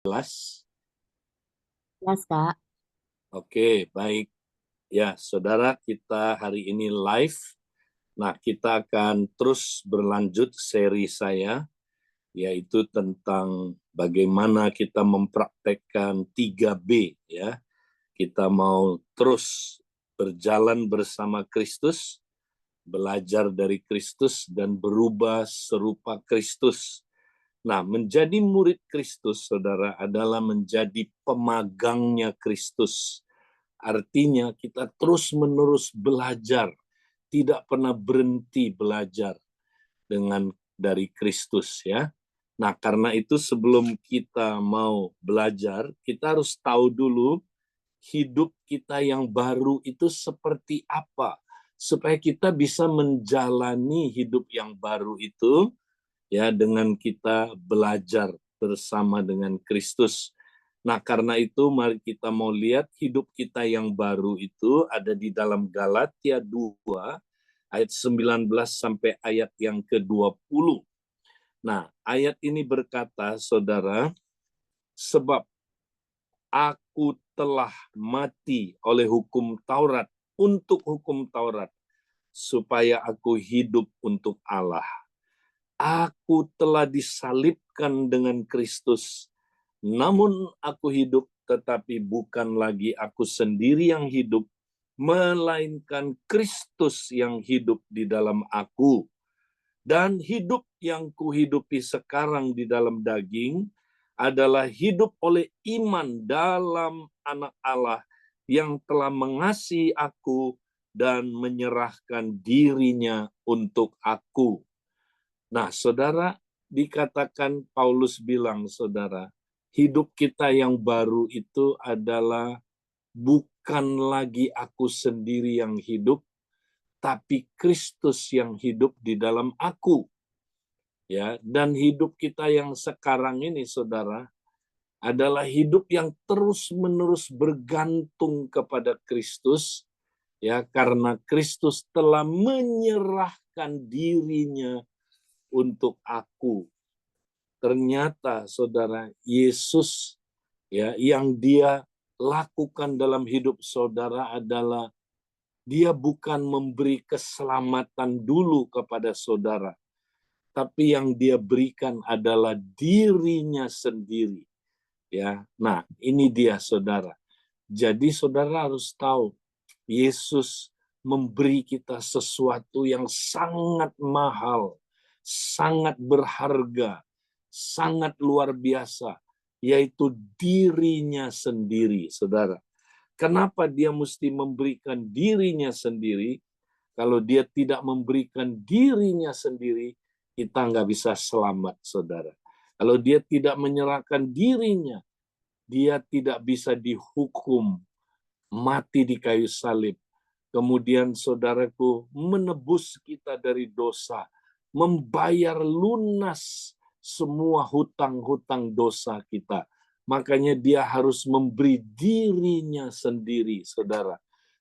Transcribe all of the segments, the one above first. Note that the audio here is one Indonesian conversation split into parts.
Jelas? Jelas, Kak. Oke, baik. Ya, saudara, kita hari ini live. Nah, kita akan terus berlanjut seri saya, yaitu tentang bagaimana kita mempraktekkan 3B. Ya. Kita mau terus berjalan bersama Kristus, belajar dari Kristus, dan berubah serupa Kristus. Nah, menjadi murid Kristus, saudara, adalah menjadi pemagangnya Kristus. Artinya kita terus-menerus belajar, tidak pernah berhenti belajar dari Kristus, ya. Nah, karena itu sebelum kita mau belajar, kita harus tahu dulu hidup kita yang baru itu seperti apa, supaya kita bisa menjalani hidup yang baru itu ya dengan kita belajar bersama dengan Kristus. Nah, karena itu mari kita mau lihat hidup kita yang baru itu ada di dalam Galatia 2 ayat 19 sampai ayat yang ke-20. Nah, ayat ini berkata, saudara, sebab aku telah mati oleh hukum Taurat untuk hukum Taurat, supaya aku hidup untuk Allah. Aku telah disalibkan dengan Kristus, namun aku hidup, tetapi bukan lagi aku sendiri yang hidup, melainkan Kristus yang hidup di dalam aku. Dan hidup yang kuhidupi sekarang di dalam daging adalah hidup oleh iman dalam Anak Allah yang telah mengasihi aku dan menyerahkan dirinya untuk aku. Nah, saudara, dikatakan Paulus bilang, saudara, hidup kita yang baru itu adalah bukan lagi aku sendiri yang hidup, tapi Kristus yang hidup di dalam aku. Ya, dan hidup kita yang sekarang ini, saudara, adalah hidup yang terus-menerus bergantung kepada Kristus, ya, karena Kristus telah menyerahkan dirinya untuk aku. Ternyata, saudara, Yesus ya yang dia lakukan dalam hidup saudara adalah dia bukan memberi keselamatan dulu kepada saudara, tapi yang dia berikan adalah dirinya sendiri. Ya, nah ini dia saudara. Jadi saudara harus tahu, Yesus memberi kita sesuatu yang sangat mahal, sangat berharga, sangat luar biasa, yaitu dirinya sendiri, saudara. Kenapa dia mesti memberikan dirinya sendiri? Kalau dia tidak memberikan dirinya sendiri, kita nggak bisa selamat, saudara. Kalau dia tidak menyerahkan dirinya, dia tidak bisa dihukum mati di kayu salib. Kemudian saudaraku menebus kita dari dosa, membayar lunas semua hutang-hutang dosa kita. Makanya dia harus memberi dirinya sendiri, saudara.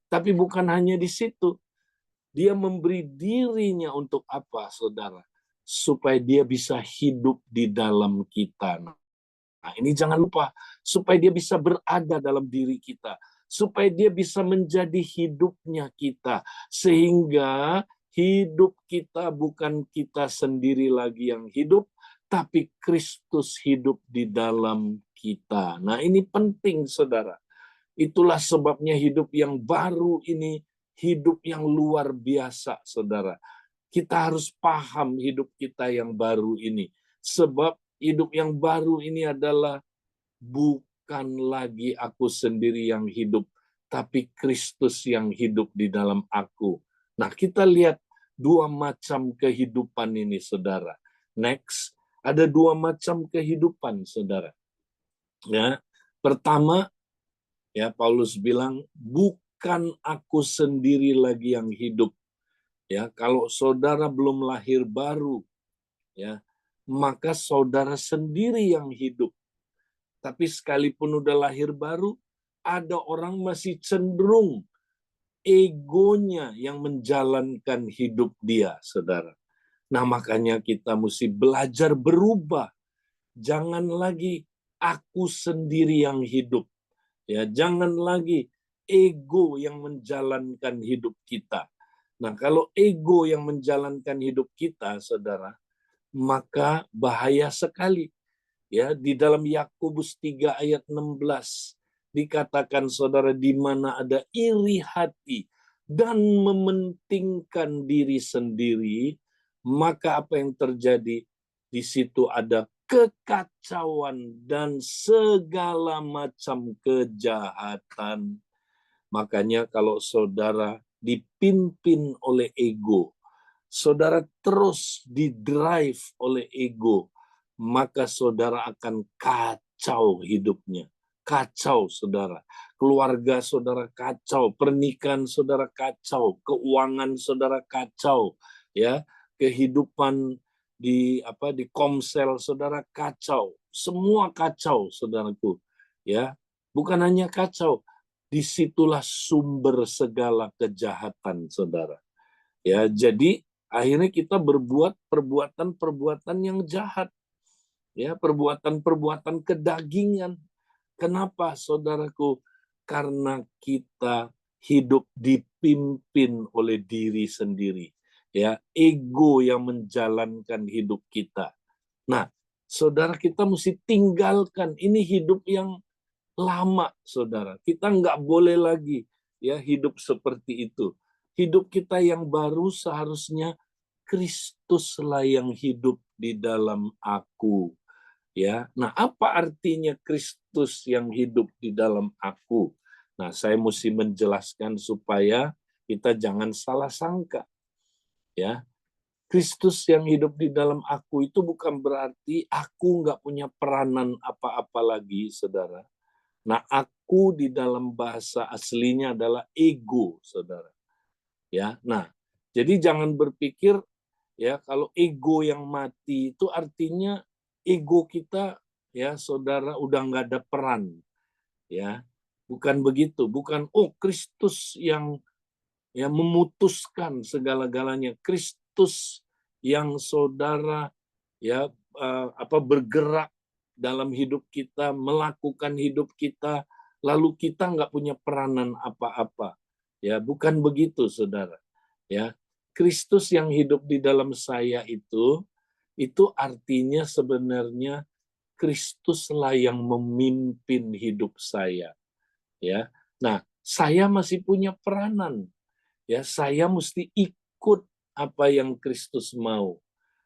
Tapi bukan hanya di situ. Dia memberi dirinya untuk apa, saudara? Supaya dia bisa hidup di dalam kita. Nah, ini jangan lupa, supaya dia bisa berada dalam diri kita, supaya dia bisa menjadi hidupnya kita, sehingga hidup kita bukan kita sendiri lagi yang hidup, tapi Kristus hidup di dalam kita. Nah, ini penting, saudara. Itulah sebabnya hidup yang baru ini, hidup yang luar biasa, saudara. Kita harus paham hidup kita yang baru ini. Sebab hidup yang baru ini adalah bukan lagi aku sendiri yang hidup, tapi Kristus yang hidup di dalam aku. Nah, kita lihat dua macam kehidupan ini, saudara. Next, ada dua macam kehidupan, saudara. Ya, pertama, ya Paulus bilang, bukan aku sendiri lagi yang hidup. Ya, kalau saudara belum lahir baru, ya, maka saudara sendiri yang hidup. Tapi sekalipun udah lahir baru, ada orang masih cenderung egonya yang menjalankan hidup dia, saudara. Nah, makanya kita mesti belajar berubah. Jangan lagi aku sendiri yang hidup. Ya, jangan lagi ego yang menjalankan hidup kita. Nah, kalau ego yang menjalankan hidup kita, saudara, maka bahaya sekali. Ya, di dalam Yakobus 3 ayat 16 dikatakan, saudara, di mana ada iri hati dan mementingkan diri sendiri, maka apa yang terjadi? Di situ ada kekacauan dan segala macam kejahatan. Makanya kalau saudara dipimpin oleh ego, saudara terus didrive oleh ego, maka saudara akan kacau hidupnya. Kacau, saudara. Keluarga saudara kacau, pernikahan saudara kacau, keuangan saudara kacau, ya. Kehidupan di komsel saudara kacau. Semua kacau, saudaraku. Ya. Bukan hanya kacau, disitulah sumber segala kejahatan, saudara. Ya, jadi akhirnya kita berbuat perbuatan-perbuatan yang jahat, ya, perbuatan-perbuatan kedagingan. Kenapa, saudaraku? Karena kita hidup dipimpin oleh diri sendiri, ya, ego yang menjalankan hidup kita. Nah, saudara, kita mesti tinggalkan ini hidup yang lama, saudara. Kita nggak boleh lagi ya hidup seperti itu. Hidup kita yang baru seharusnya Kristuslah yang hidup di dalam aku. Ya, nah apa artinya Kristus yang hidup di dalam aku? Nah, saya mesti menjelaskan supaya kita jangan salah sangka. Ya, Kristus yang hidup di dalam aku itu bukan berarti aku nggak punya peranan apa-apa lagi, saudara. Nah, aku di dalam bahasa aslinya adalah ego, saudara. Ya, nah, jadi jangan berpikir ya kalau ego yang mati itu artinya ego kita ya, saudara, udah nggak ada peran. Ya, bukan begitu. Bukan Kristus yang memutuskan segala-galanya. Kristus yang saudara ya bergerak dalam hidup kita, melakukan hidup kita, lalu kita nggak punya peranan apa-apa. Ya, bukan begitu, saudara. Ya, Kristus yang hidup di dalam saya itu artinya sebenarnya Kristuslah yang memimpin hidup saya. Ya, nah, saya masih punya peranan. Ya, saya mesti ikut apa yang Kristus mau.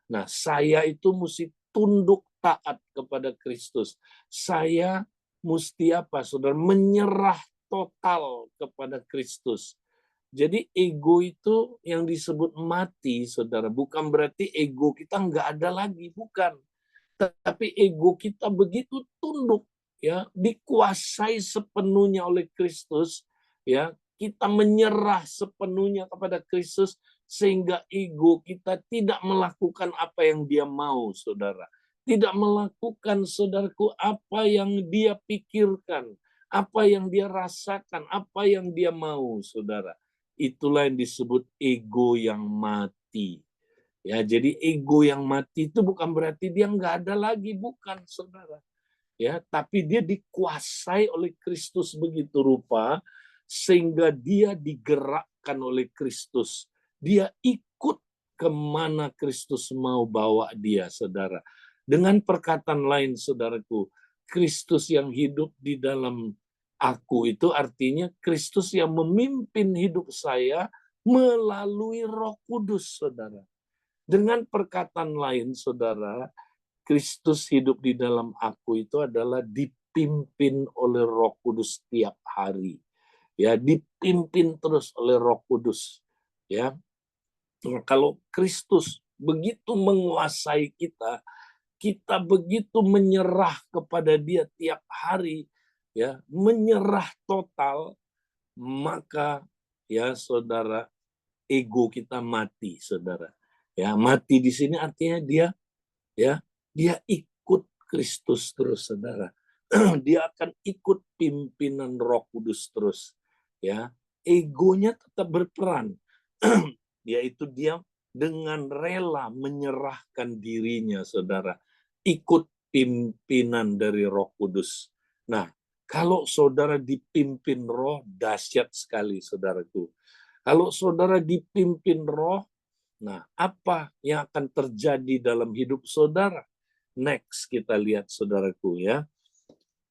Nah, saya itu mesti tunduk taat kepada Kristus. Saya mesti apa, saudara? Menyerah total kepada Kristus. Jadi ego itu yang disebut mati, saudara. Bukan berarti ego kita nggak ada lagi, bukan. Tapi ego kita begitu tunduk, ya, dikuasai sepenuhnya oleh Kristus, ya. Kita menyerah sepenuhnya kepada Kristus sehingga ego kita tidak melakukan apa yang dia mau, saudara. Tidak melakukan, saudaraku, apa yang dia pikirkan, apa yang dia rasakan, apa yang dia mau, saudara. Itulah yang disebut ego yang mati. Ya, jadi ego yang mati itu bukan berarti dia nggak ada lagi, bukan, saudara. Ya, tapi dia dikuasai oleh Kristus begitu rupa sehingga dia digerakkan oleh Kristus. Dia ikut kemana Kristus mau bawa dia, saudara. Dengan perkataan lain, saudaraku, Kristus yang hidup di dalam aku itu artinya Kristus yang memimpin hidup saya melalui Roh Kudus, saudara. Dengan perkataan lain, saudara, Kristus hidup di dalam aku itu adalah dipimpin oleh Roh Kudus tiap hari. Ya, dipimpin terus oleh Roh Kudus. Ya. Kalau Kristus begitu menguasai kita, kita begitu menyerah kepada Dia tiap hari, ya, menyerah total, maka ya, saudara, ego kita mati, saudara. Ya, mati di sini artinya dia ikut Kristus terus, saudara. Dia akan ikut pimpinan Roh Kudus terus. Ya, egonya tetap berperan, yaitu dia dengan rela menyerahkan dirinya, saudara, ikut pimpinan dari Roh Kudus. Nah, kalau saudara dipimpin Roh, dahsyat sekali saudaraku. Kalau saudara dipimpin Roh, nah apa yang akan terjadi dalam hidup saudara? Next kita lihat saudaraku ya.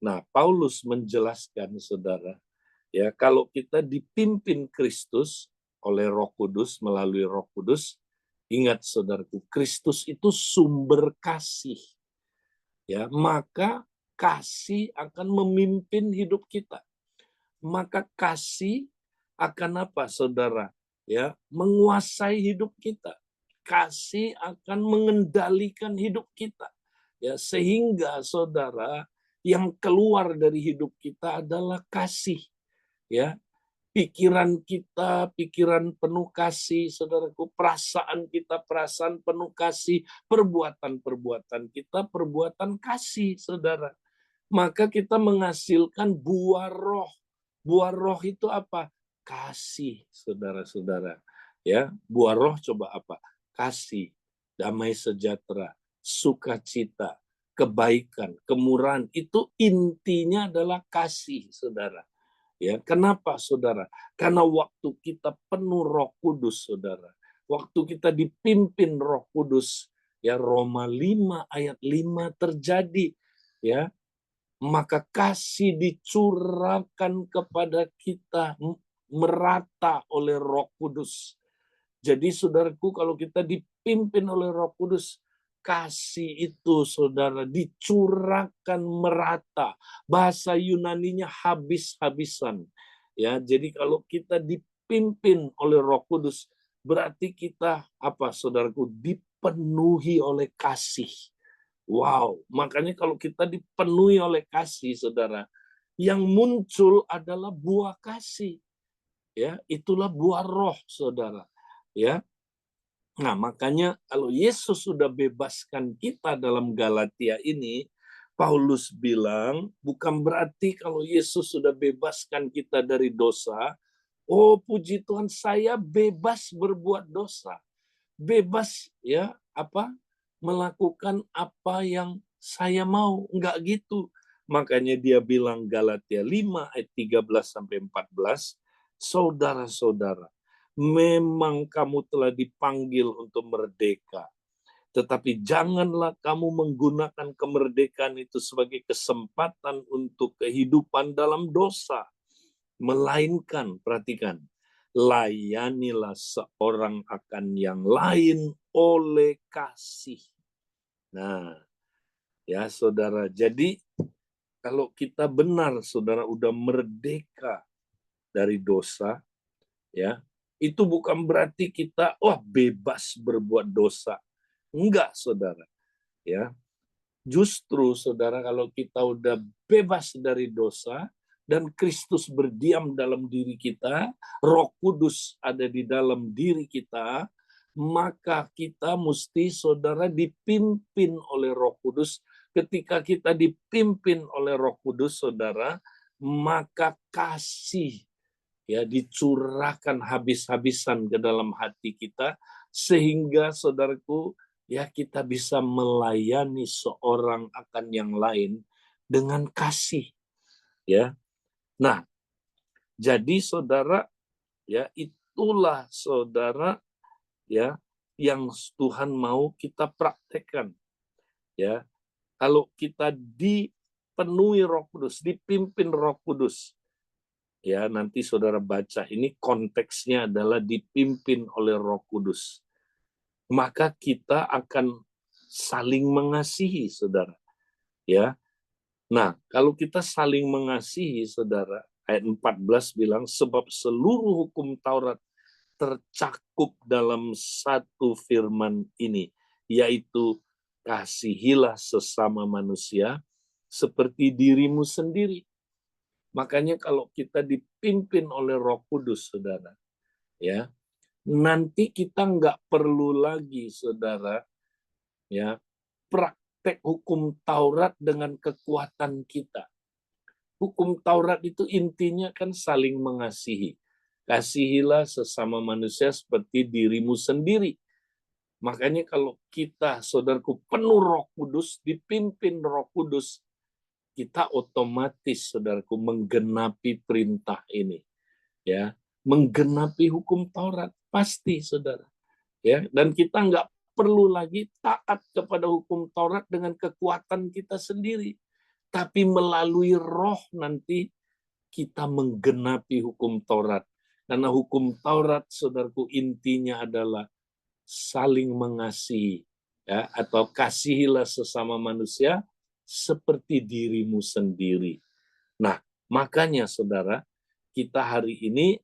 Nah, Paulus menjelaskan saudara, ya kalau kita dipimpin Kristus oleh Roh Kudus melalui Roh Kudus, ingat saudaraku, Kristus itu sumber kasih. Ya, maka kasih akan memimpin hidup kita. Maka kasih akan apa, saudara? Ya, menguasai hidup kita. Kasih akan mengendalikan hidup kita. Ya, sehingga saudara, yang keluar dari hidup kita adalah kasih. Ya, pikiran kita, pikiran penuh kasih, saudaraku, perasaan kita, perasaan penuh kasih, perbuatan-perbuatan kita, perbuatan kasih, saudara. Maka kita menghasilkan buah roh. Buah roh itu apa? Kasih, saudara-saudara. Ya, buah roh coba apa? Kasih, damai sejahtera, sukacita, kebaikan, kemurahan. Itu intinya adalah kasih, saudara. Ya, kenapa, saudara? Karena waktu kita penuh Roh Kudus, saudara. Waktu kita dipimpin Roh Kudus, ya Roma 5 ayat 5 terjadi, ya. Maka kasih dicurahkan kepada kita merata oleh Roh Kudus. Jadi saudaraku, kalau kita dipimpin oleh Roh Kudus, kasih itu saudara dicurahkan merata. Bahasa Yunaninya habis-habisan. Ya, jadi kalau kita dipimpin oleh Roh Kudus, berarti kita apa saudaraku, dipenuhi oleh kasih. Wow, makanya kalau kita dipenuhi oleh kasih, saudara, yang muncul adalah buah kasih. Ya, itulah buah roh, saudara. Ya. Nah, makanya kalau Yesus sudah bebaskan kita dalam Galatia ini, Paulus bilang, bukan berarti kalau Yesus sudah bebaskan kita dari dosa, oh puji Tuhan saya bebas berbuat dosa. Bebas ya, apa? Melakukan apa yang saya mau, enggak gitu. Makanya dia bilang Galatia 5 ayat 13 sampai 14, saudara-saudara, memang kamu telah dipanggil untuk merdeka. Tetapi janganlah kamu menggunakan kemerdekaan itu sebagai kesempatan untuk kehidupan dalam dosa. Melainkan, perhatikan, layanilah seorang akan yang lain oleh kasih. Nah, ya saudara, jadi kalau kita benar, saudara, udah merdeka dari dosa, ya, itu bukan berarti kita bebas berbuat dosa. Enggak, saudara. Ya. Justru saudara, kalau kita udah bebas dari dosa dan Kristus berdiam dalam diri kita, Roh Kudus ada di dalam diri kita, maka kita mesti saudara dipimpin oleh Roh Kudus. Ketika kita dipimpin oleh Roh Kudus, saudara, maka kasih ya dicurahkan habis-habisan ke dalam hati kita, sehingga saudaraku ya kita bisa melayani seorang akan yang lain dengan kasih ya. Nah, jadi saudara ya itulah saudara ya yang Tuhan mau kita praktekkan ya. Kalau kita dipenuhi Roh Kudus, dipimpin Roh Kudus, ya nanti saudara baca ini konteksnya adalah dipimpin oleh Roh Kudus, maka kita akan saling mengasihi, saudara. Ya. Nah, kalau kita saling mengasihi, saudara, ayat 14 bilang, sebab seluruh hukum Taurat tercakup dalam satu firman ini, yaitu kasihilah sesama manusia seperti dirimu sendiri. Makanya kalau kita dipimpin oleh Roh Kudus, saudara, ya, nanti kita nggak perlu lagi, saudara, ya, praktek hukum Taurat dengan kekuatan kita. Hukum Taurat itu intinya kan saling mengasihi. Kasihilah sesama manusia seperti dirimu sendiri. Makanya kalau kita, saudaraku, penuh Roh Kudus, dipimpin Roh Kudus, kita otomatis, saudaraku, menggenapi perintah ini. Ya, menggenapi hukum Taurat, pasti, saudara. Ya, dan kita nggak perlu lagi taat kepada hukum Taurat dengan kekuatan kita sendiri. Tapi melalui roh nanti kita menggenapi hukum Taurat. Karena hukum Taurat, saudaraku, intinya adalah saling mengasihi, ya, atau kasihilah sesama manusia seperti dirimu sendiri. Nah, makanya saudara, kita hari ini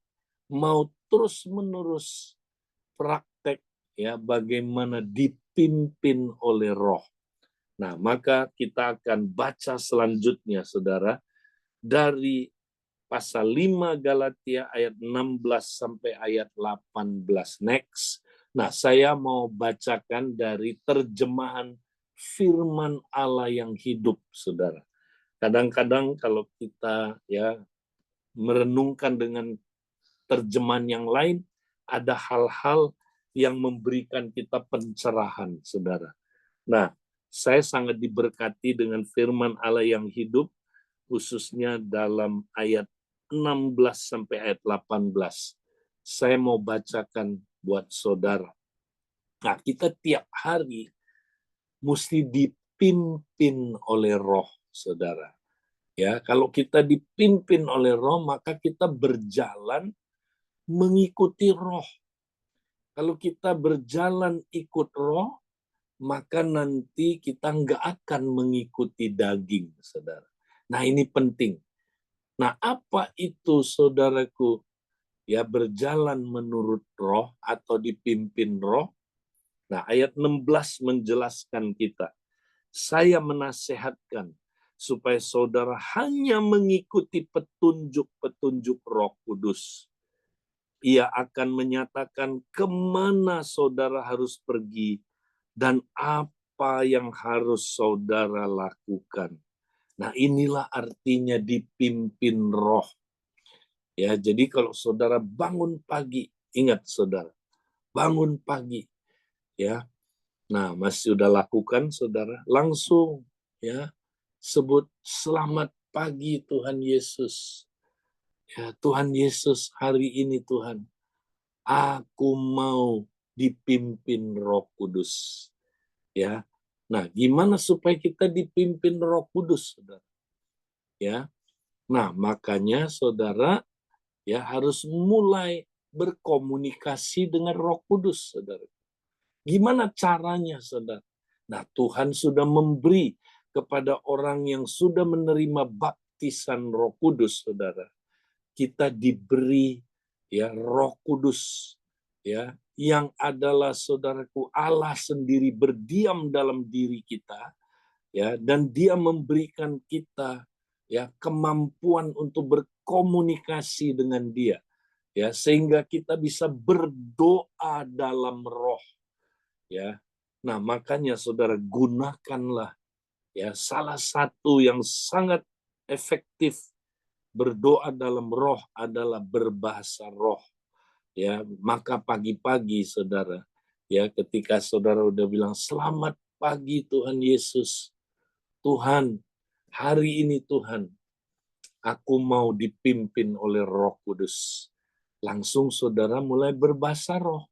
mau terus-menerus praktek, ya, bagaimana dipimpin oleh Roh. Nah, maka kita akan baca selanjutnya, saudara, dari pasal 5 Galatia ayat 16 sampai ayat 18. Next. Nah, saya mau bacakan dari terjemahan firman Allah yang hidup, saudara. Kadang-kadang kalau kita, ya, merenungkan dengan terjemahan yang lain, ada hal-hal yang memberikan kita pencerahan, saudara. Nah, saya sangat diberkati dengan firman Allah yang hidup, khususnya dalam ayat 16 sampai ayat 18. Saya mau bacakan buat saudara. Nah, kita tiap hari mesti dipimpin oleh Roh, saudara. Ya, kalau kita dipimpin oleh Roh, maka kita berjalan mengikuti Roh. Kalau kita berjalan ikut Roh, maka nanti kita nggak akan mengikuti daging, saudara. Nah, ini penting. Nah, apa itu, saudaraku, ya, berjalan menurut Roh atau dipimpin Roh? Nah, ayat 16 menjelaskan kita. Saya menasehatkan supaya saudara hanya mengikuti petunjuk-petunjuk Roh Kudus. Ia akan menyatakan kemana saudara harus pergi dan apa yang harus saudara lakukan. Nah, inilah artinya dipimpin Roh. Ya, jadi kalau saudara bangun pagi, ingat saudara, bangun pagi, ya. Nah, masih sudah lakukan, saudara, langsung, ya, sebut selamat pagi Tuhan Yesus. Ya, Tuhan Yesus, hari ini Tuhan, aku mau dipimpin Roh Kudus. Ya. Nah, gimana supaya kita dipimpin Roh Kudus, saudara? Ya. Nah, makanya saudara, ya, harus mulai berkomunikasi dengan Roh Kudus, saudara. Gimana caranya, saudara? Nah, Tuhan sudah memberi kepada orang yang sudah menerima baptisan Roh Kudus, saudara. Kita diberi, ya, Roh Kudus, ya, yang adalah, saudaraku, Allah sendiri berdiam dalam diri kita, ya, dan Dia memberikan kita, ya, kemampuan untuk berkomunikasi dengan Dia, ya, sehingga kita bisa berdoa dalam Roh, ya. Nah, makanya saudara, gunakanlah, ya, salah satu yang sangat efektif berdoa dalam Roh adalah berbahasa Roh. Ya, maka pagi-pagi saudara, ya, ketika saudara udah bilang selamat pagi Tuhan Yesus, Tuhan, hari ini Tuhan, aku mau dipimpin oleh Roh Kudus. Langsung saudara mulai berbahasa Roh.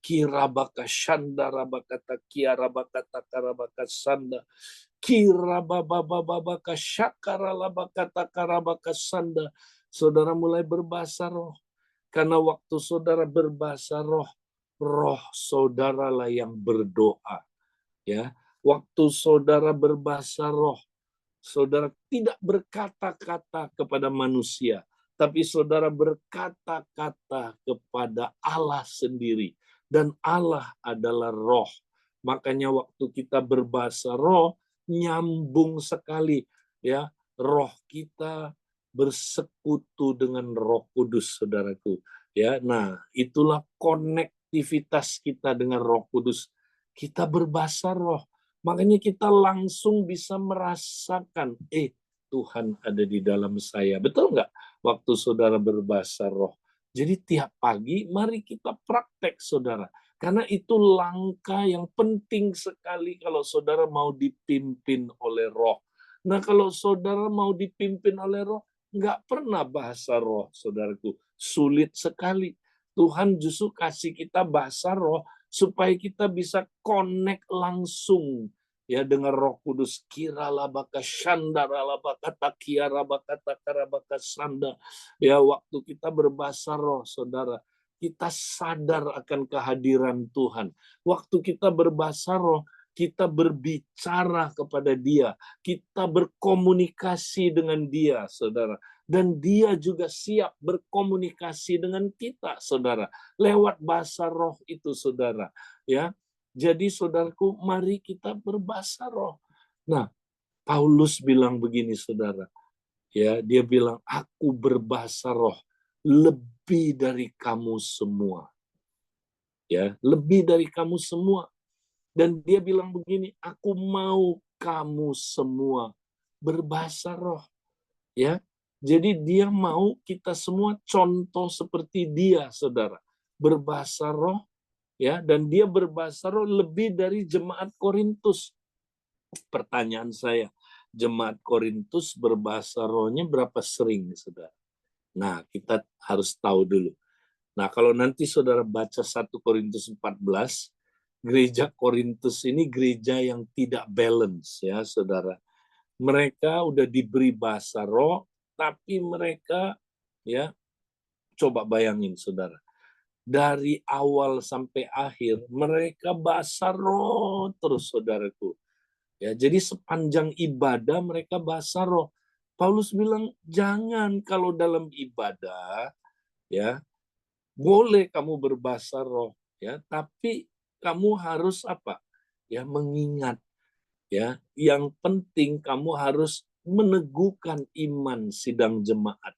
Kirabaka shanda rabakata kiarabakata karabaka sanda. Kirababababaka syakaralabakata karabaka sanda. Saudara mulai berbahasa Roh. Karena waktu saudara berbahasa Roh, Roh saudaralah yang berdoa. Ya, waktu saudara berbahasa Roh, saudara tidak berkata-kata kepada manusia, tapi saudara berkata-kata kepada Allah sendiri. Dan Allah adalah Roh. Makanya waktu kita berbahasa Roh, nyambung sekali, ya, roh kita bersekutu dengan Roh Kudus, saudaraku. Ya, nah, itulah konektivitas kita dengan Roh Kudus. Kita berbahasa Roh. Makanya kita langsung bisa merasakan, Tuhan ada di dalam saya. Betul nggak? Waktu saudara berbahasa Roh. Jadi tiap pagi, mari kita praktek, saudara. Karena itu langkah yang penting sekali kalau saudara mau dipimpin oleh Roh. Nah, kalau saudara mau dipimpin oleh Roh, nggak pernah bahasa roh, saudaraku. Sulit sekali. Tuhan justru kasih kita bahasa roh supaya kita bisa connect langsung ya dengan Roh Kudus. Kiralah baka shandara baka takiara baka takara baka sanda. Ya, waktu kita berbahasa roh, saudara, kita sadar akan kehadiran Tuhan. Waktu kita berbahasa roh, kita berbicara kepada Dia, kita berkomunikasi dengan Dia, saudara. Dan Dia juga siap berkomunikasi dengan kita, saudara, lewat bahasa roh itu, saudara. Ya, jadi saudaraku, mari kita berbahasa roh. Nah, Paulus bilang begini, saudara. Ya, dia bilang, aku berbahasa roh lebih dari kamu semua. Ya, lebih dari kamu semua. Dan dia bilang begini, aku mau kamu semua berbahasa roh. Ya, jadi dia mau kita semua contoh seperti dia, saudara, berbahasa roh. Ya, dan dia berbahasa roh lebih dari jemaat Korintus. Pertanyaan saya, jemaat Korintus berbahasa rohnya berapa sering, saudara? Nah, kita harus tahu dulu. Nah, kalau nanti saudara baca 1 Korintus 14, gereja Korintus ini gereja yang tidak balance, ya, saudara. Mereka udah diberi bahasa roh, tapi mereka, ya, coba bayangin, saudara. Dari awal sampai akhir, mereka bahasa roh terus, saudaraku. Ya, jadi sepanjang ibadah mereka bahasa roh. Paulus bilang, jangan kalau dalam ibadah, ya, boleh kamu berbahasa roh, ya, tapi kamu harus apa? Ya, mengingat, ya. Yang penting kamu harus meneguhkan iman sidang jemaat,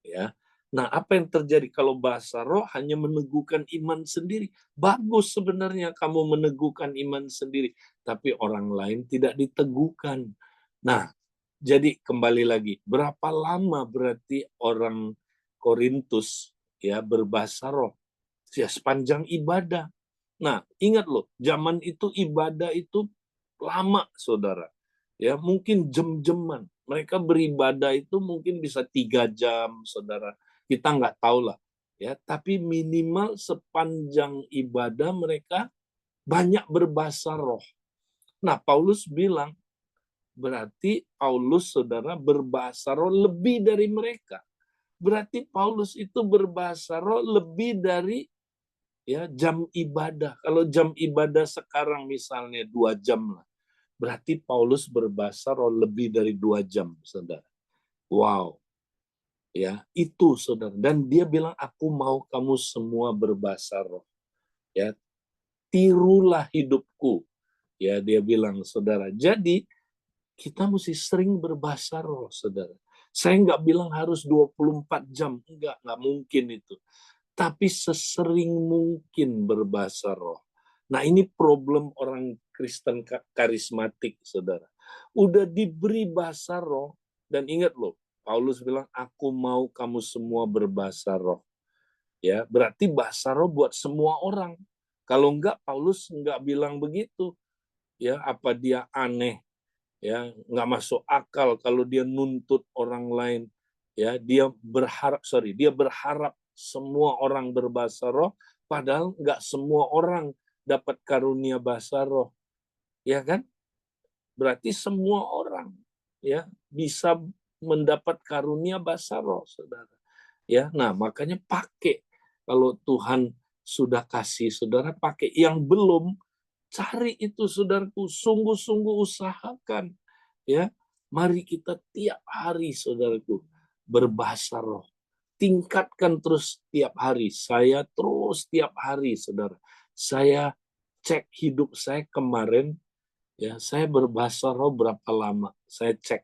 ya. Nah, apa yang terjadi kalau bahasa roh hanya meneguhkan iman sendiri? Bagus sebenarnya kamu meneguhkan iman sendiri, tapi orang lain tidak diteguhkan. Nah, jadi kembali lagi, berapa lama berarti orang Korintus ya berbahasa roh? Ya, sepanjang ibadah. Nah, ingat loh, zaman itu ibadah itu lama, saudara. Ya, mungkin jam-jaman. Mereka beribadah itu mungkin bisa 3 jam, saudara. Kita nggak tahu lah. Ya, tapi minimal sepanjang ibadah mereka banyak berbahasa roh. Nah, Paulus bilang, berarti Paulus, saudara, berbahasa roh lebih dari mereka. Berarti Paulus itu berbahasa roh lebih dari ya jam ibadah. Kalau jam ibadah sekarang misalnya 2 jam lah, berarti Paulus berbahasa roh lebih dari 2 jam, saudara. Wow, ya itu, saudara. Dan dia bilang, aku mau kamu semua berbahasa roh. Ya, tirulah hidupku. Ya, dia bilang, saudara. Jadi kita mesti sering berbahasa roh, saudara. Saya nggak bilang harus 24 jam, nggak mungkin itu. Tapi sesering mungkin berbahasa roh. Nah, ini problem orang Kristen karismatik, saudara. Udah diberi bahasa roh, dan ingat loh, Paulus bilang, aku mau kamu semua berbahasa roh. Ya, berarti bahasa roh buat semua orang. Kalau enggak, Paulus enggak bilang begitu. Ya, apa dia aneh? Ya, nggak masuk akal kalau dia nuntut orang lain. Ya, dia berharap semua orang berbahasa roh, padahal nggak semua orang dapat karunia bahasa roh, ya kan? Berarti semua orang ya bisa mendapat karunia bahasa roh, saudara. Ya, nah makanya pakai, kalau Tuhan sudah kasih, saudara pakai. Yang belum, cari itu, saudaraku, sungguh-sungguh usahakan. Ya, mari kita tiap hari, saudaraku, berbahasa roh. Tingkatkan terus tiap hari. Saya terus tiap hari, saudara. Saya cek hidup saya kemarin, ya, saya berbahasa roh berapa lama. Saya cek.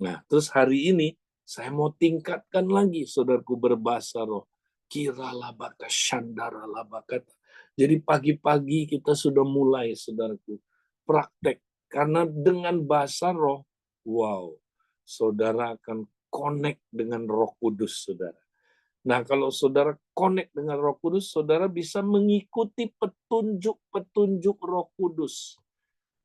Nah, terus hari ini saya mau tingkatkan lagi, saudaraku, berbahasa roh. Kiralah baka shandara labakata. Jadi pagi-pagi kita sudah mulai, saudaraku, praktek. Karena dengan bahasa roh, wow, saudara akan connect dengan Roh Kudus, saudara. Nah, kalau saudara connect dengan Roh Kudus, saudara bisa mengikuti petunjuk-petunjuk Roh Kudus.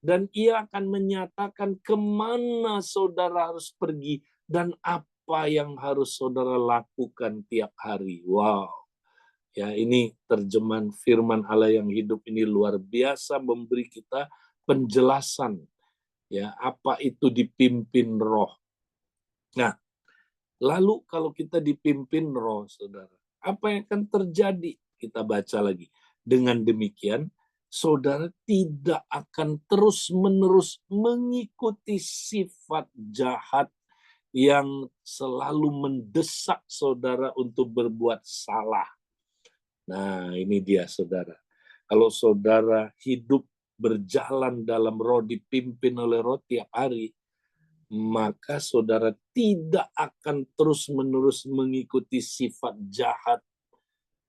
Dan ia akan menyatakan kemana saudara harus pergi dan apa yang harus saudara lakukan tiap hari. Wow. Ya, ini terjemahan firman Allah yang hidup ini luar biasa memberi kita penjelasan ya apa itu dipimpin Roh. Nah, lalu kalau kita dipimpin Roh, Saudara, apa yang akan terjadi? Kita baca lagi. Dengan demikian, Saudara tidak akan terus-menerus mengikuti sifat jahat yang selalu mendesak Saudara untuk berbuat salah. Nah, ini dia Saudara. Kalau Saudara hidup berjalan dalam Roh, dipimpin oleh Roh tiap hari, maka saudara tidak akan terus-menerus mengikuti sifat jahat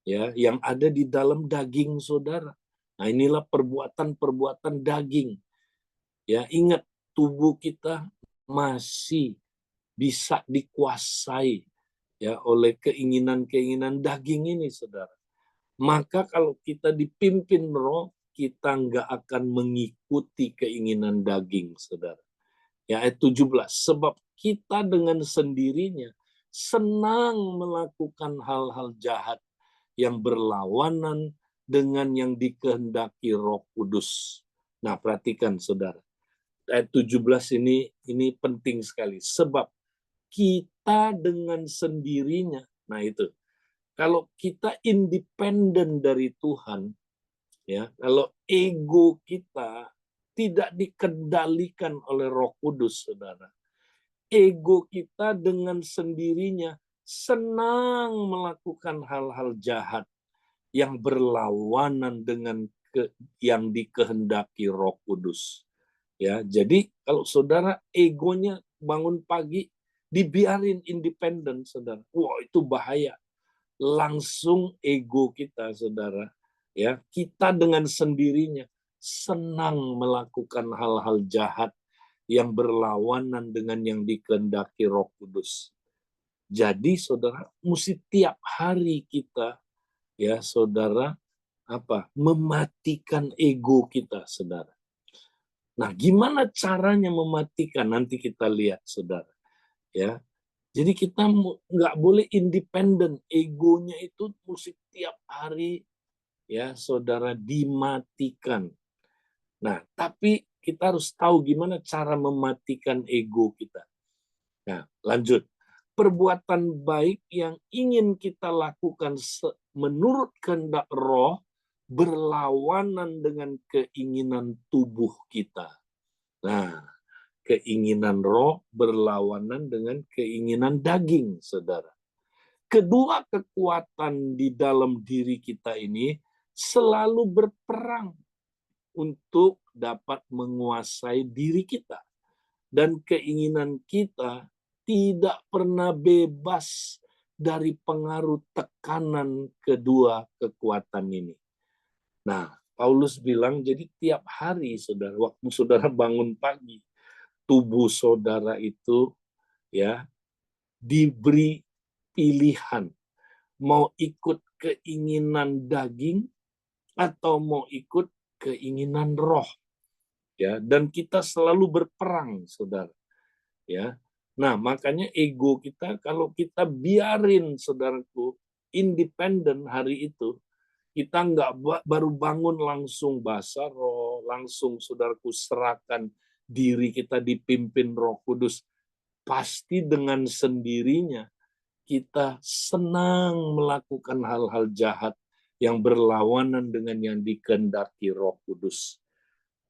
ya yang ada di dalam daging saudara. Nah, inilah perbuatan-perbuatan daging. Ya, ingat tubuh kita masih bisa dikuasai ya oleh keinginan-keinginan daging ini, saudara. Maka kalau kita dipimpin Roh, kita nggak akan mengikuti keinginan daging, saudara. Ya, ayat 17. Sebab kita dengan sendirinya senang melakukan hal-hal jahat yang berlawanan dengan yang dikehendaki Roh Kudus. Nah, perhatikan saudara. Ayat 17 ini penting sekali. Sebab kita dengan sendirinya. Nah, itu. Kalau kita independen dari Tuhan, ya, kalau ego kita tidak dikendalikan oleh Roh Kudus, saudara. Ego kita dengan sendirinya senang melakukan hal-hal jahat yang berlawanan dengan yang dikehendaki Roh Kudus. Ya, jadi kalau saudara egonya bangun pagi dibiarin independen, saudara. Wah, itu bahaya. Langsung ego kita, saudara, ya, kita dengan sendirinya senang melakukan hal-hal jahat yang berlawanan dengan yang dikehendaki Roh Kudus. Jadi saudara, mesti tiap hari kita ya saudara mematikan ego kita, saudara. Nah, gimana caranya mematikan? Nanti kita lihat, saudara. Ya, jadi kita nggak boleh independen. Egonya itu mesti tiap hari ya saudara dimatikan. Nah, tapi kita harus tahu gimana cara mematikan ego kita. Nah, lanjut. Perbuatan baik yang ingin kita lakukan menurut kehendak Roh berlawanan dengan keinginan tubuh kita. Nah, keinginan Roh berlawanan dengan keinginan daging, saudara. Kedua kekuatan di dalam diri kita ini selalu berperang untuk dapat menguasai diri kita. Dan keinginan kita tidak pernah bebas dari pengaruh tekanan kedua kekuatan ini. Nah, Paulus bilang, jadi tiap hari, saudara, waktu saudara bangun pagi, tubuh saudara itu ya diberi pilihan mau ikut keinginan daging atau mau ikut keinginan roh. Ya, dan kita selalu berperang, saudara. Ya. Nah, makanya ego kita kalau kita biarin saudaraku independen hari itu, kita nggak baru bangun langsung basar roh, langsung saudaraku serahkan diri kita dipimpin Roh Kudus, pasti dengan sendirinya kita senang melakukan hal-hal jahat yang berlawanan dengan yang dikehendaki Roh Kudus.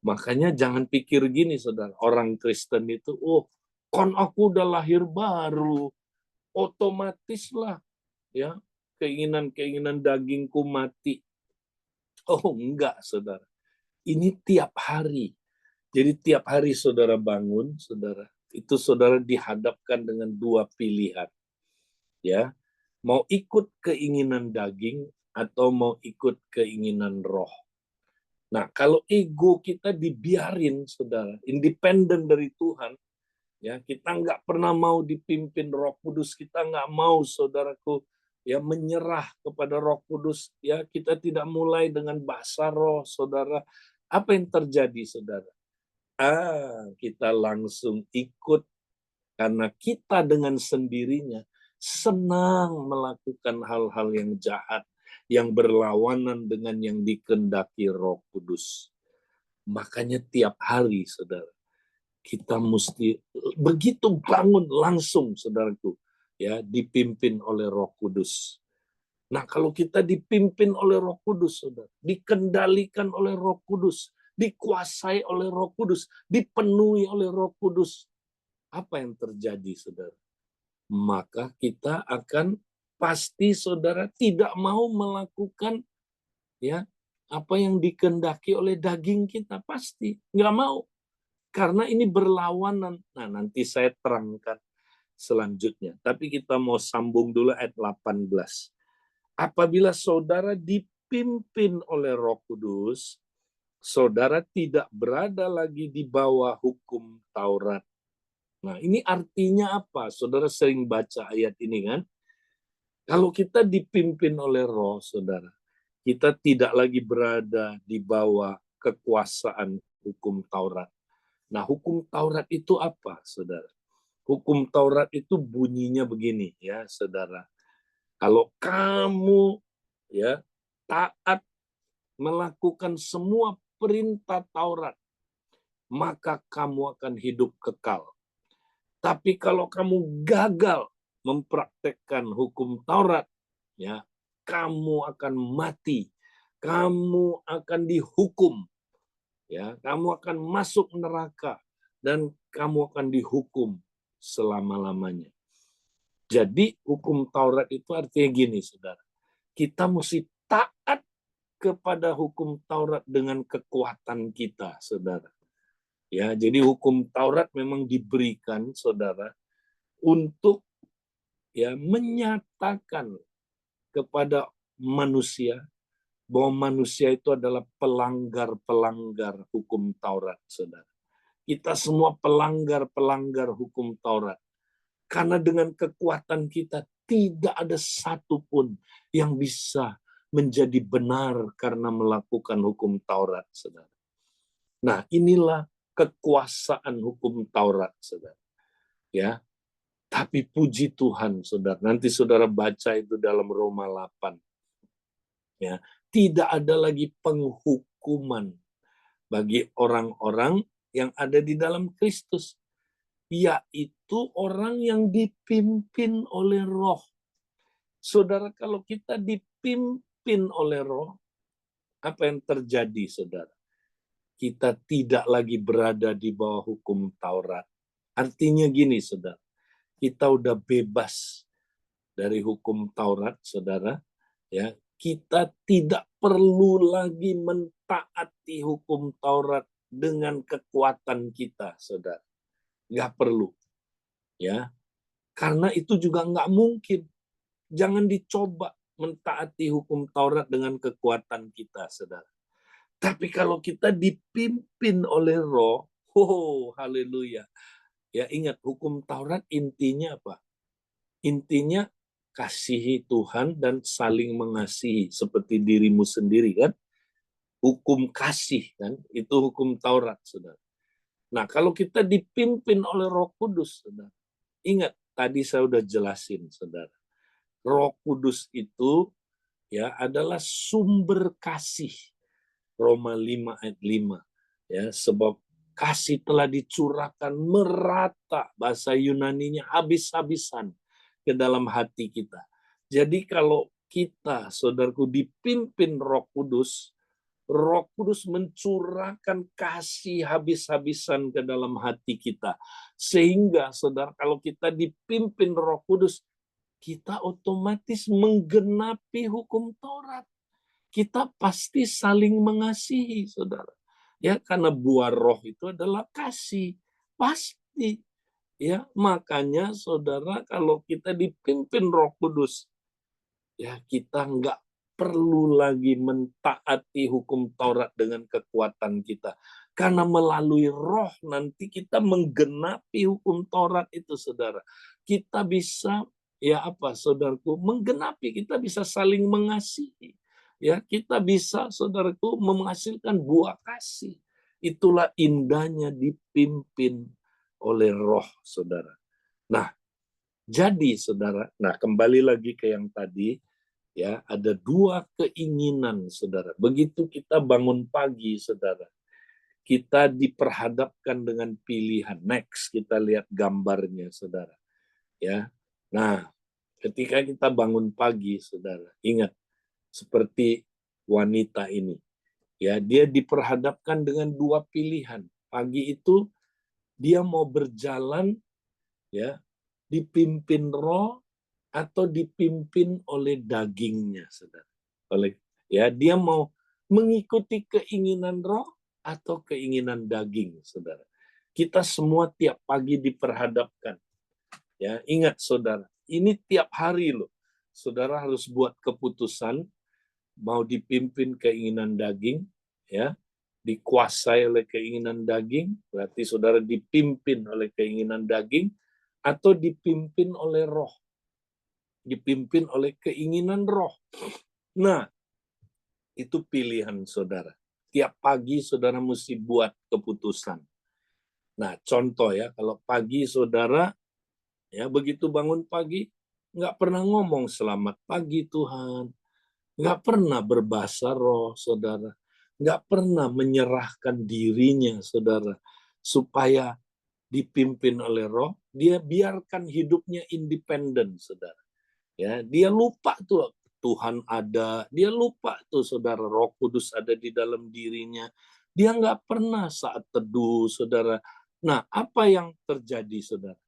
Makanya jangan pikir gini, saudara, orang Kristen itu, kan aku udah lahir baru, otomatis lah ya keinginan-keinginan dagingku mati. Oh enggak, saudara. Ini tiap hari. Jadi tiap hari saudara bangun, saudara, itu saudara dihadapkan dengan dua pilihan. Ya, mau ikut keinginan daging atau mau ikut keinginan roh. Nah, kalau ego kita dibiarin, saudara, independen dari Tuhan, ya kita nggak pernah mau dipimpin Roh Kudus, kita nggak mau, saudaraku, ya menyerah kepada Roh Kudus, ya kita tidak mulai dengan bahasa roh, saudara. Apa yang terjadi, saudara? Kita langsung ikut karena kita dengan sendirinya senang melakukan hal-hal yang jahat, yang berlawanan dengan yang dikehendaki Roh Kudus. Makanya tiap hari, saudara, kita mesti begitu bangun langsung, saudaraku, ya dipimpin oleh Roh Kudus. Nah, kalau kita dipimpin oleh Roh Kudus, saudara, dikendalikan oleh Roh Kudus, dikuasai oleh Roh Kudus, dipenuhi oleh Roh Kudus, apa yang terjadi, saudara? Maka kita akan pasti, saudara, tidak mau melakukan ya apa yang dikehendaki oleh daging kita, pasti nggak mau, karena ini berlawanan. Nah, nanti saya terangkan selanjutnya, tapi kita mau sambung dulu ayat 18. Apabila saudara dipimpin oleh Roh Kudus, saudara tidak berada lagi di bawah hukum Taurat. Nah, ini artinya apa? Saudara sering baca ayat ini kan? Kalau kita dipimpin oleh Roh, saudara, kita tidak lagi berada di bawah kekuasaan hukum Taurat. Nah, hukum Taurat itu apa, saudara? Hukum Taurat itu bunyinya begini, ya, saudara. Kalau kamu ya taat melakukan semua perintah Taurat, maka kamu akan hidup kekal. Tapi kalau kamu gagal mempraktekkan hukum Taurat, ya, kamu akan mati. Kamu akan dihukum, ya, kamu akan masuk neraka dan kamu akan dihukum selama-lamanya. Jadi hukum Taurat itu artinya gini, saudara. Kita mesti taat kepada hukum Taurat dengan kekuatan kita, saudara. Ya, jadi hukum Taurat memang diberikan, saudara, untuk ya menyatakan kepada manusia bahwa manusia itu adalah pelanggar-pelanggar hukum Taurat, saudara. Kita semua pelanggar-pelanggar hukum Taurat. Karena dengan kekuatan kita tidak ada satupun yang bisa menjadi benar karena melakukan hukum Taurat, saudara. Nah, inilah kekuasaan hukum Taurat, saudara. Ya, tapi puji Tuhan, saudara. Nanti saudara baca itu dalam Roma 8. Ya, tidak ada lagi penghukuman bagi orang-orang yang ada di dalam Kristus, yaitu orang yang dipimpin oleh Roh. Saudara, kalau kita dipimpin oleh Roh, apa yang terjadi, saudara? Kita tidak lagi berada di bawah hukum Taurat. Artinya gini, saudara, kita udah bebas dari hukum Taurat, saudara. Ya, kita tidak perlu lagi mentaati hukum Taurat dengan kekuatan kita, saudara. Nggak perlu, ya, karena itu juga nggak mungkin. Jangan dicoba mentaati hukum Taurat dengan kekuatan kita, saudara. Tapi kalau kita dipimpin oleh Roh, haleluya. Ya, ingat, hukum Taurat intinya apa? Intinya kasihi Tuhan dan saling mengasihi seperti dirimu sendiri, kan? Hukum kasih, kan? Itu hukum Taurat, saudara. Nah, kalau kita dipimpin oleh Roh Kudus, saudara, ingat, tadi saya udah jelasin, saudara. Roh Kudus itu ya adalah sumber kasih. Roma 5 ayat 5. Ya, sebab kasih telah dicurahkan merata, bahasa Yunaninya habis-habisan ke dalam hati kita. Jadi kalau kita, saudaraku, dipimpin Roh Kudus mencurahkan kasih habis-habisan ke dalam hati kita. Sehingga, saudara, kalau kita dipimpin Roh Kudus, kita otomatis menggenapi hukum Taurat. Kita pasti saling mengasihi, saudara. Ya, karena buah roh itu adalah kasih. Pasti. Ya, makanya saudara, kalau kita dipimpin Roh Kudus, ya kita nggak perlu lagi mentaati hukum Taurat dengan kekuatan kita. Karena melalui roh nanti kita menggenapi hukum Taurat itu, saudara. Kita bisa ya apa saudaraku, menggenapi, kita bisa saling mengasihi. Ya, kita bisa saudaraku menghasilkan buah kasih. Itulah indahnya dipimpin oleh Roh, Saudara. Nah, jadi Saudara, nah kembali lagi ke yang tadi, ya, ada dua keinginan Saudara. Begitu kita bangun pagi Saudara, kita diperhadapkan dengan pilihan. Next, kita lihat gambarnya Saudara. Ya. Nah, ketika kita bangun pagi Saudara, ingat seperti wanita ini. Ya, dia diperhadapkan dengan dua pilihan. Pagi itu dia mau berjalan, ya, dipimpin roh atau dipimpin oleh dagingnya, Saudara. Ya, dia mau mengikuti keinginan roh atau keinginan daging, Saudara. Kita semua tiap pagi diperhadapkan. Ya, ingat Saudara, ini tiap hari loh. Saudara harus buat keputusan mau dipimpin keinginan daging, ya, dikuasai oleh keinginan daging, berarti saudara dipimpin oleh keinginan daging, atau dipimpin oleh roh, dipimpin oleh keinginan roh. Nah, itu pilihan saudara. Tiap pagi saudara mesti buat keputusan. Nah, contoh ya, kalau pagi saudara, ya begitu bangun pagi, nggak pernah ngomong selamat pagi Tuhan, nggak pernah berbahasa roh, saudara. Nggak pernah menyerahkan dirinya, saudara. Supaya dipimpin oleh roh, dia biarkan hidupnya independen, saudara. Ya, dia lupa tuh Tuhan ada, dia lupa tuh saudara Roh Kudus ada di dalam dirinya. Dia nggak pernah saat teduh, saudara. Nah, apa yang terjadi, saudara?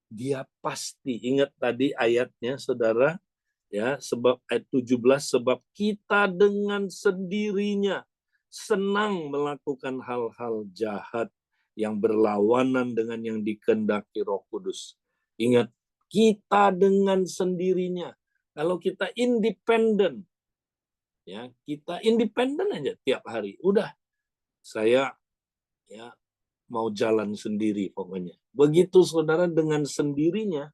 Dia pasti, ingat tadi ayatnya, saudara, ya, sebab ayat 17, sebab kita dengan sendirinya senang melakukan hal-hal jahat yang berlawanan dengan yang dikehendaki Roh Kudus. Ingat, kita dengan sendirinya. Kalau kita independen, ya, kita independen aja tiap hari. Udah, saya ya mau jalan sendiri pokoknya. Begitu saudara dengan sendirinya,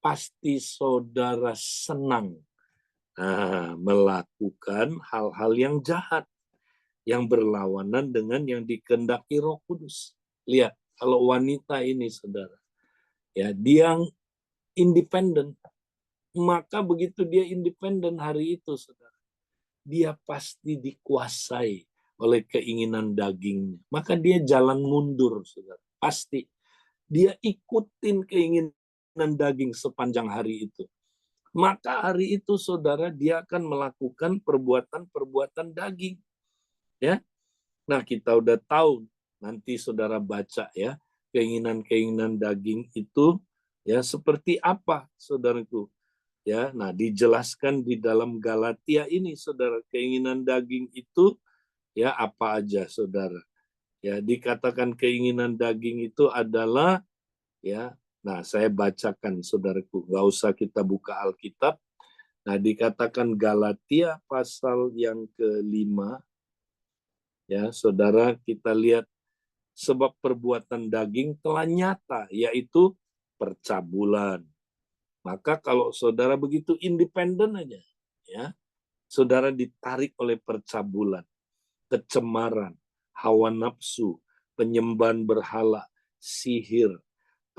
pasti saudara senang melakukan hal-hal yang jahat, yang berlawanan dengan yang dikehendaki Roh Kudus. Lihat, kalau wanita ini, saudara, ya dia independen, maka begitu dia independen hari itu, saudara, dia pasti dikuasai oleh keinginan dagingnya. Maka dia jalan mundur, saudara. Pasti. Dia ikutin keinginan daging sepanjang hari itu. Maka hari itu saudara dia akan melakukan perbuatan-perbuatan daging, ya. Nah, kita udah tahu, nanti saudara baca ya, keinginan-keinginan daging itu ya seperti apa, saudaraku. Ya, nah dijelaskan di dalam Galatia ini, saudara, keinginan daging itu ya apa aja, saudara. Ya, dikatakan keinginan daging itu adalah ya. Nah, saya bacakan saudaraku, nggak usah kita buka Alkitab. Nah, dikatakan Galatia pasal yang kelima, ya saudara, kita lihat, sebab perbuatan daging telah nyata, yaitu percabulan. Maka kalau saudara begitu independen aja, ya, saudara ditarik oleh percabulan, kecemaran, hawa nafsu, penyembahan berhala, sihir,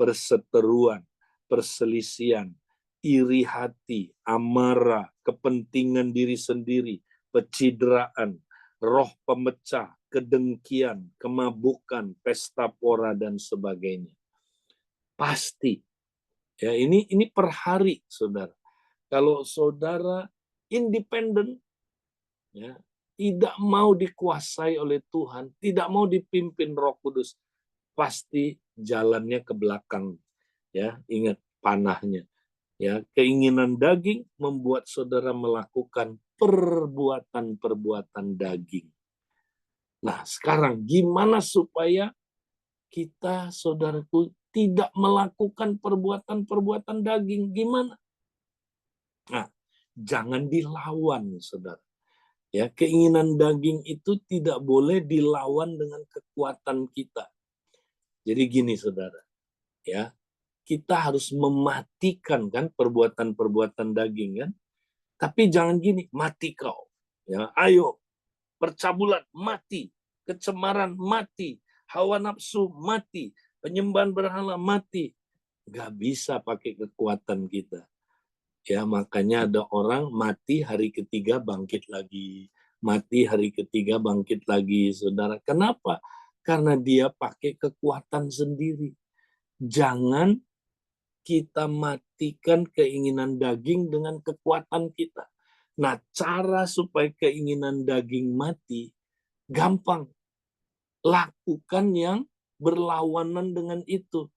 perseteruan, perselisihan, iri hati, amarah, kepentingan diri sendiri, pecideraan, roh pemecah, kedengkian, kemabukan, pesta pora, dan sebagainya. Pasti. Ya, ini per hari, saudara. Kalau saudara independen, ya, tidak mau dikuasai oleh Tuhan, tidak mau dipimpin Roh Kudus, pasti jalannya ke belakang. Ya, ingat panahnya. Ya, keinginan daging membuat saudara melakukan perbuatan-perbuatan daging. Nah, sekarang gimana supaya kita, saudaraku, tidak melakukan perbuatan-perbuatan daging? Gimana? Nah, jangan dilawan, saudara. Ya, keinginan daging itu tidak boleh dilawan dengan kekuatan kita. Jadi gini, saudara. Ya, kita harus mematikan kan perbuatan-perbuatan daging kan. Tapi jangan gini, mati kau. Ya, ayo, percabulan mati, kecemaran mati, hawa nafsu mati, penyembahan berhala mati. Gak bisa pakai kekuatan kita. Ya, makanya ada orang mati hari ketiga bangkit lagi. Mati hari ketiga bangkit lagi, saudara. Kenapa? Karena dia pakai kekuatan sendiri. Jangan kita matikan keinginan daging dengan kekuatan kita. Nah, cara supaya keinginan daging mati, gampang. Lakukan yang berlawanan dengan itu.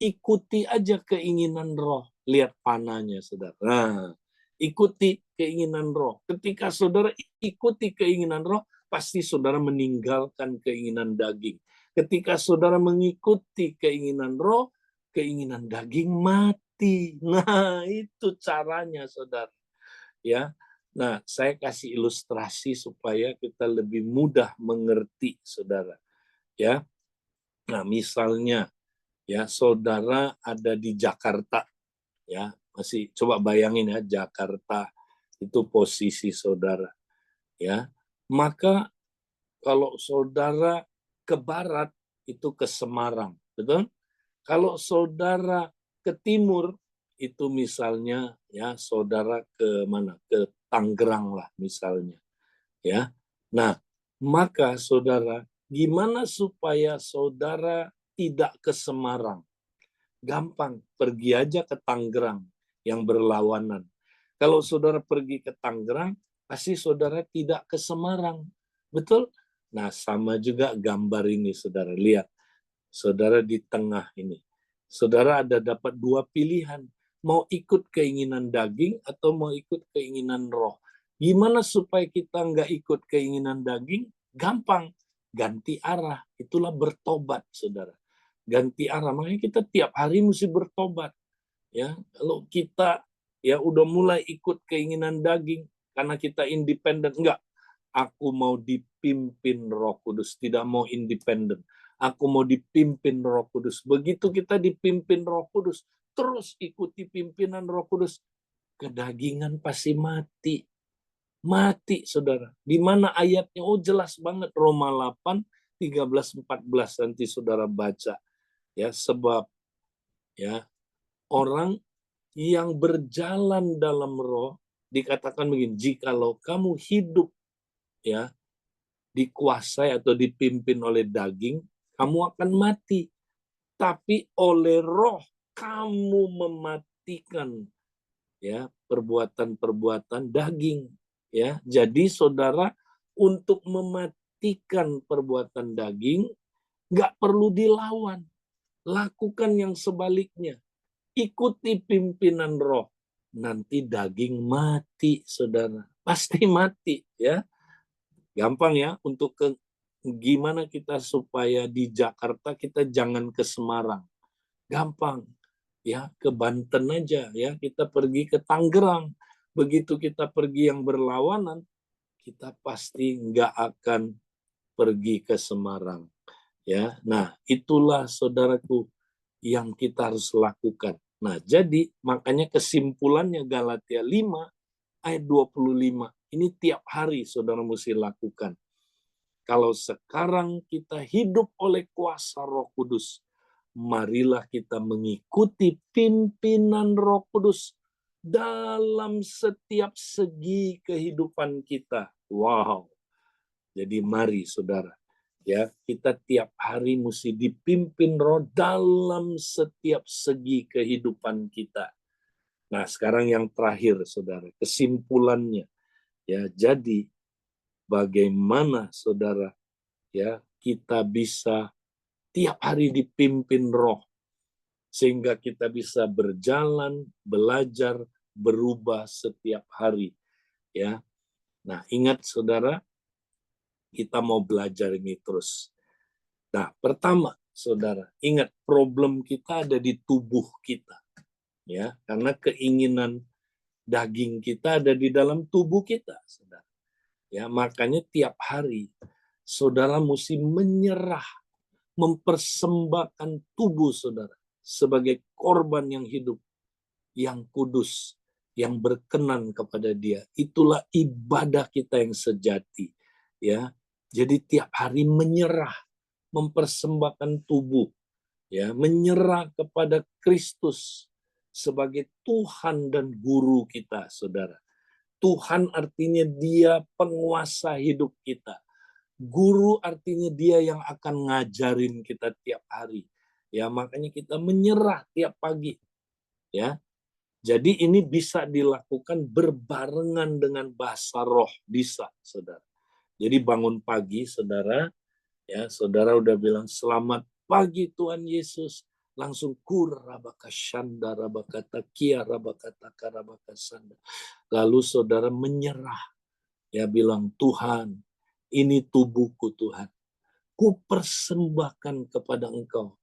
Ikuti aja keinginan roh. Lihat panahnya, saudara. Nah, ikuti keinginan roh. Ketika saudara ikuti keinginan roh, pasti saudara meninggalkan keinginan daging. Ketika saudara mengikuti keinginan roh, keinginan daging mati. Nah, itu caranya, saudara. Ya. Nah, saya kasih ilustrasi supaya kita lebih mudah mengerti, saudara. Ya. Nah, misalnya ya, saudara ada di Jakarta, ya, masih coba bayangin ya, Jakarta itu posisi saudara, ya. Maka kalau saudara ke barat itu ke Semarang, betul? Kalau saudara ke timur itu misalnya ya saudara ke mana? Ke Tangerang lah misalnya, ya. Nah, maka saudara, gimana supaya saudara tidak ke Semarang? Gampang, pergi aja ke Tangerang yang berlawanan. Kalau saudara pergi ke Tangerang, pasti saudara tidak ke Semarang. Betul? Nah, sama juga gambar ini, saudara. Lihat, saudara di tengah ini. Saudara ada dapat dua pilihan. Mau ikut keinginan daging atau mau ikut keinginan roh. Gimana supaya kita nggak ikut keinginan daging? Gampang, ganti arah. Itulah bertobat, saudara. Ganti arah. Makanya kita tiap hari mesti bertobat. Ya, kalau kita ya udah mulai ikut keinginan daging karena kita independen, enggak. Aku mau dipimpin Roh Kudus, tidak mau independen. Aku mau dipimpin Roh Kudus. Begitu kita dipimpin Roh Kudus, terus ikuti pimpinan Roh Kudus, kedagingan pasti mati. Mati, saudara. Di mana ayatnya? Oh, jelas banget. Roma 8, 13, 14. Nanti saudara baca. Ya, sebab ya orang yang berjalan dalam roh dikatakan begini, jikalau kamu hidup ya dikuasai atau dipimpin oleh daging, kamu akan mati. Tapi oleh roh kamu mematikan ya perbuatan-perbuatan daging, ya. Jadi saudara, untuk mematikan perbuatan daging nggak perlu dilawan, lakukan yang sebaliknya. Ikuti pimpinan roh. Nanti daging mati, saudara. Pasti mati, ya. Gampang ya, untuk gimana kita supaya di Jakarta kita jangan ke Semarang. Gampang, ya, ke Banten aja, ya. Kita pergi ke Tangerang. Begitu kita pergi yang berlawanan, kita pasti nggak akan pergi ke Semarang. Ya, nah itulah saudaraku yang kita harus lakukan. Nah, jadi makanya kesimpulannya Galatia 5 ayat 25. Ini tiap hari saudara mesti lakukan. Kalau sekarang kita hidup oleh kuasa Roh Kudus, marilah kita mengikuti pimpinan Roh Kudus dalam setiap segi kehidupan kita. Wow. Jadi mari saudara, ya, kita tiap hari mesti dipimpin roh dalam setiap segi kehidupan kita. Nah, sekarang yang terakhir, saudara, kesimpulannya, ya, jadi bagaimana, saudara, ya, kita bisa tiap hari dipimpin roh, sehingga kita bisa berjalan, belajar, berubah setiap hari, ya. Nah, ingat, saudara, kita mau belajar ini terus. Nah, pertama, saudara, ingat problem kita ada di tubuh kita. Ya, karena keinginan daging kita ada di dalam tubuh kita, saudara. Ya, makanya tiap hari saudara mesti menyerah, mempersembahkan tubuh saudara sebagai korban yang hidup, yang kudus, yang berkenan kepada Dia. Itulah ibadah kita yang sejati, ya. Jadi tiap hari menyerah, mempersembahkan tubuh, ya, menyerah kepada Kristus sebagai Tuhan dan guru kita, Saudara. Tuhan artinya Dia penguasa hidup kita. Guru artinya Dia yang akan ngajarin kita tiap hari. Ya, makanya kita menyerah tiap pagi. Ya. Jadi ini bisa dilakukan berbarengan dengan bahasa roh, bisa, Saudara. Jadi bangun pagi, Saudara, ya, Saudara udah bilang selamat pagi Tuhan Yesus. Langsung kurabaka shanda rabakata kia rabakata karabaka sanda. Lalu Saudara menyerah. Ya, bilang, Tuhan, ini tubuhku Tuhan. Ku persembahkan kepada Engkau.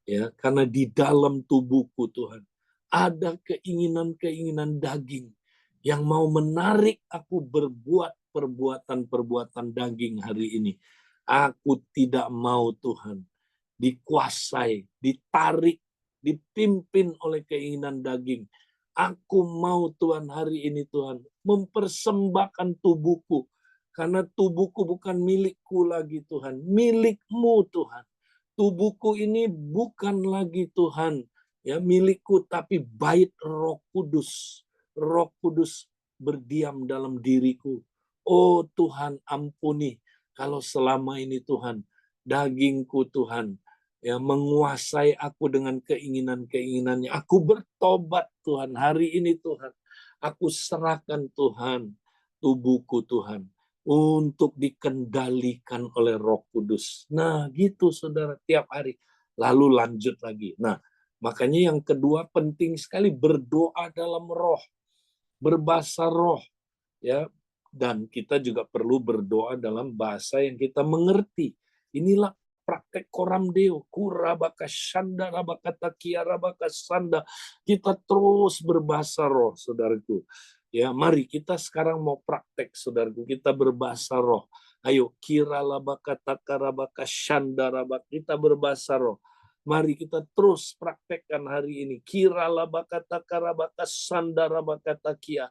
Ya, karena di dalam tubuhku Tuhan ada keinginan-keinginan daging yang mau menarik aku berbuat perbuatan-perbuatan daging hari ini. Aku tidak mau Tuhan dikuasai, ditarik, dipimpin oleh keinginan daging. Aku mau Tuhan hari ini Tuhan mempersembahkan tubuhku. Karena tubuhku bukan milikku lagi Tuhan, milik-Mu Tuhan. Tubuhku ini bukan lagi Tuhan, ya, milikku, tapi bait Roh Kudus. Roh Kudus berdiam dalam diriku. Oh Tuhan, ampuni kalau selama ini Tuhan, dagingku Tuhan, ya, menguasai aku dengan keinginan-keinginannya. Aku bertobat Tuhan hari ini Tuhan. Aku serahkan Tuhan tubuhku Tuhan untuk dikendalikan oleh Roh Kudus. Nah, gitu Saudara tiap hari. Lalu lanjut lagi. Nah, makanya yang kedua penting sekali berdoa dalam roh, berbahasa roh, ya. Dan kita juga perlu berdoa dalam bahasa yang kita mengerti. Inilah praktek koram deo, kurabaka shanda rabakata kia rabaka sanda. Kita terus berbahasa roh, Saudaraku. Ya, mari kita sekarang mau praktek, Saudaraku. Kita berbahasa roh. Ayo, kira labaka takarabaka shanda rabak. Kita berbahasa roh. Mari kita terus praktekkan hari ini. Kira labaka takarabaka sanda rabaka takia.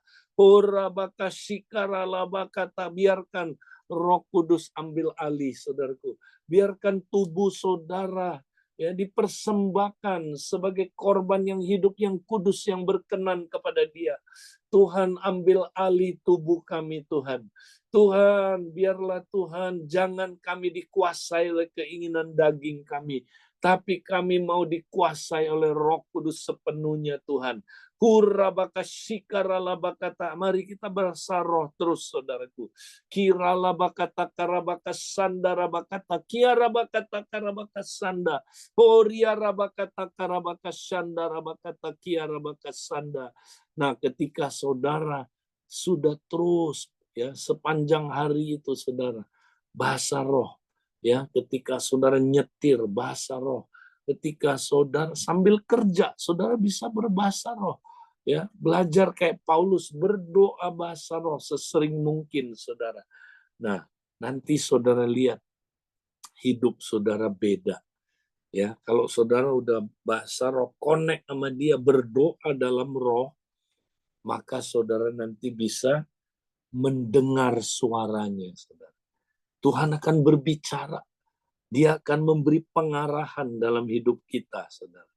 Biarkan Roh Kudus ambil alih, Saudaraku. Biarkan tubuh saudara, ya, dipersembahkan sebagai korban yang hidup, yang kudus, yang berkenan kepada Dia. Tuhan, ambil alih tubuh kami, Tuhan. Tuhan, biarlah Tuhan, jangan kami dikuasai oleh keinginan daging kami, tapi kami mau dikuasai oleh Roh Kudus sepenuhnya, Tuhan. Kurabaka shikaralabakata. Mari kita bersaroh terus, Saudaraku. Kiralabakata karabaka sanda rabakata kiarabakata karabaka sanda. Koriarabakata karabaka sanda rabakata kiarabaka sanda. Nah, ketika saudara sudah terus, ya, sepanjang hari itu Saudara bahasa roh, ya, ketika saudara nyetir bahasa roh, ketika saudara sambil kerja saudara bisa berbahasa roh. Ya, belajar kayak Paulus berdoa bahasa roh sesering mungkin Saudara. Nah, nanti saudara lihat hidup saudara beda. Ya, kalau saudara udah bahasa roh, connect sama Dia, berdoa dalam roh, maka saudara nanti bisa mendengar suaranya, Saudara. Tuhan akan berbicara. Dia akan memberi pengarahan dalam hidup kita, Saudara.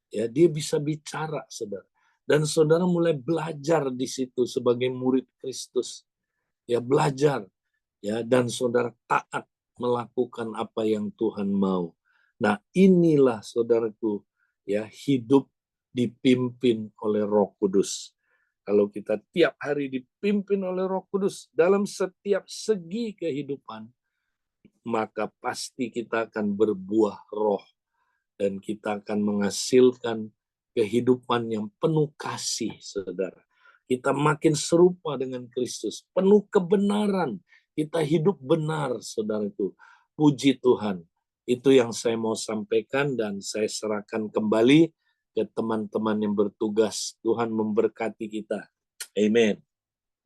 Ya, Dia bisa bicara, Saudara. Dan saudara mulai belajar di situ sebagai murid Kristus. Ya, belajar, ya, dan saudara taat melakukan apa yang Tuhan mau. Nah, inilah saudaraku, ya, hidup dipimpin oleh Roh Kudus. Kalau kita tiap hari dipimpin oleh Roh Kudus dalam setiap segi kehidupan, maka pasti kita akan berbuah roh dan kita akan menghasilkan kehidupan yang penuh kasih, Saudara. Kita makin serupa dengan Kristus, penuh kebenaran. Kita hidup benar, Saudaraku. Puji Tuhan. Itu yang saya mau sampaikan dan saya serahkan kembali ke teman-teman yang bertugas. Tuhan memberkati kita. Amen.